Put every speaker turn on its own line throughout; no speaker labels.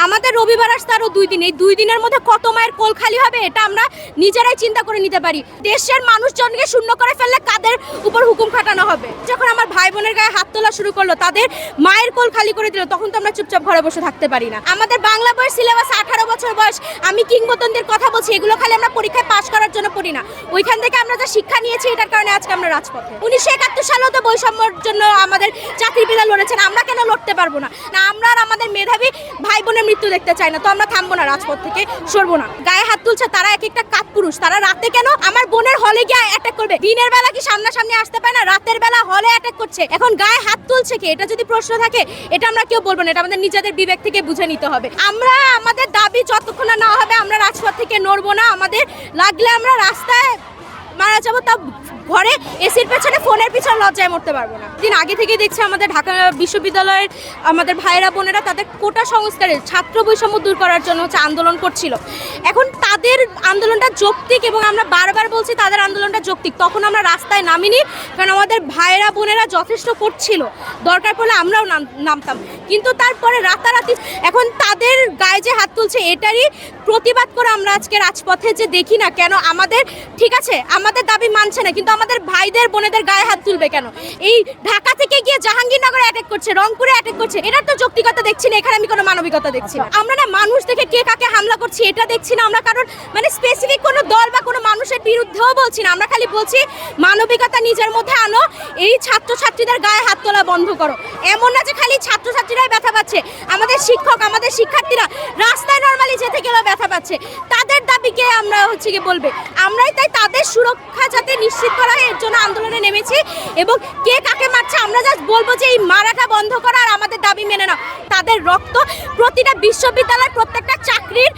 আমাদের রবিবার আসতে আরো 2 দিন, এই 2 দিনের মধ্যে কত মায়ের কোল খালি হবে এটা আমরা নিজেরাই চিন্তা করে নিতে পারি। দেশের মানুষজনকে শূন্য করে ফেললে কাদের উপর হুকুম খাটানো হবে? যখন আমার ভাই বোনের গায়ে হাত তোলা শুরু করলো, তাদের মায়ের কোল খালি করে দিল, তখন তো আমরা চুপচাপ ঘরে বসে থাকতে পারি না। আমাদের বাংলা বইয়ের সিলেবাস 18 বছর বয়স, আমি কিংবদন্তির কথা বলছি, এগুলো খালি আমরা পরীক্ষায় পাশ করার জন্য পড়ি না, ওইখান থেকে আমরা যা শিক্ষা নিয়েছি এটার কারণে আজকে আমরা রাজপথে। 1971 সালেও তো বৈষম্যের জন্য আমাদের চাকরির পিতা লড়েছেন, আমরা কেন লড়তে পারবো না? না, আমরা আর আমাদের মেধাবী ভাই বোনের মৃত্যু দেখতে চাই না, তো আমরা থামবো না, রাজপথ থেকে সরবো না। গায়ে হাত তুলছে তারা এক একটা কাপুরুষ, তারা রাতে কেন আমার বোনের হলে গিয়ে অ্যাটাক করবে? দিনের বেলা কি সামনাসামনি আসতে পারে না, রাতের বেলা হলে অ্যাটাক করছে, এখন গায়ে হাত তুলছে কি? এটা যদি প্রশ্ন থাকে এটা আমরা কেউ বলবো না, এটা আমাদের নিজেদের বিবেক থেকে বুঝে নিতে হবে। আমরা আমাদের দাবি যতক্ষণ না হবে আমরা রাজপথ থেকে নড়বো না। আমাদের লাগলে আমরা রাস্তায় মারা যাবো, তা ঘরে এসির পেছনে ফোনের পিছনে লজ্জায় মরতে পারবো না। দিন আগে থেকে দেখছি আমাদের ঢাকা বিশ্ববিদ্যালয়ের আমাদের ভাইয়েরা বোনেরা তাদের কোটা সংস্কারের ছাত্র বৈষম্য দূর করার জন্য আন্দোলন করছিল। এখন তাদের আন্দোলনটা যৌক্তিক এবং আমরা বারবার বলছি তাদের আন্দোলনটা যৌক্তিক, তখন আমরা রাস্তায় নামিনি, কারণ আমাদের ভাইয়েরা বোনেরা যথেষ্ট করছিল, দরকার পড়লে আমরাও নামতাম। কিন্তু তারপরে রাতারাতি এখন তাদের গায়ে যে হাত তুলছে এটারই প্রতিবাদ করে আমরা আজকে রাজপথে যে দেখি না কেন। আমাদের ঠিক আছে, আমাদের দাবি মানছে না, কিন্তু আমাদের ভাইদের বোনেদের গায়ে হাত তুলবে কেন? এই ঢাকা থেকে গিয়ে জাহাঙ্গীরনগরে অ্যাটাক করছে, রংপুরে অ্যাটাক করছে, এটার তো যৌক্তিকতা দেখছি না, এখানে আমি কোনো মানবিকতা দেখছি না। আমরা না মানুষ দেখে কে কাকে হামলা করছি এটা দেখছি না, আমরা কারণ মানে স্পেসিফিক কোনো দল বা কোনো মানুষের বিরুদ্ধেও বলছি না, আমরা খালি বলছি মানবিকতা নিজের মধ্যে আনো, এই ছাত্রছাত্রীদের গায়ে হাত তোলা বন্ধ করো। এমন না যে খালি ছাত্রছাত্রীরাই ব্যথা পাচ্ছে, আমাদের শিক্ষক আমাদের শিক্ষার্থীরা রাস্তায় নর্মালি যেতে গেলেও ব্যথা পাচ্ছে, তাদের দাবিকে আমরা কি বলবে, আমরাই তাই তাদের সুরক্ষা যাতে নিশ্চিত করা হয় এর জন্য আন্দোলনে নেমেছি। এবং কে কাকে মারছে আমরা জাস্ট বলবো যে এই মারাটা বন্ধ করা আর আমাদের দাবি মেনে নাও। তাদের রক্ত প্রতিটা বিশ্ববিদ্যালয়ের প্রত্যেকটা চাকরির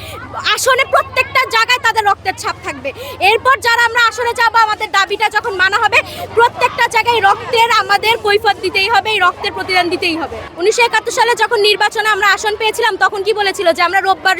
আসনে প্রত্যেকটা জায়গায় তাদের রক্তের ছাপ থাকবে। এরপর যারা আমরা আসনে যাবো, আমাদের দাবিটা যখন মানা হবে প্রত্যেকটা জায়গায় রক্তের আমাদের কৈফিয়ত দিতেই হবে, এই রক্তের প্রতিদান দিতেই হবে। 1971 সালে যখন নির্বাচনে আমরা আসন পেয়েছিলাম তখন কি বলেছিল যে আমরা রোববার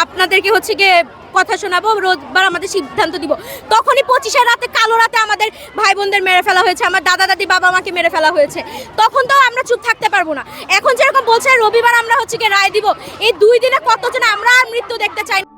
আপনাদেরকে গিয়ে কথা শোনাবো, রোববার আমাদের সিদ্ধান্ত দিব। তখনই 25-এর রাতে কালো রাতে আমাদের ভাই বোনদের মেরে ফেলা হয়েছে, আমার দাদা দাদি বাবা মাকে মেরে ফেলা হয়েছে, তখন তো আমরা চুপ থাকতে পারবো না। এখন যেরকম বলছে রবিবার আমরা রায় দিব, এই 2 দিনে কতজন আমরা আর মৃত্যু দেখতে চাই না।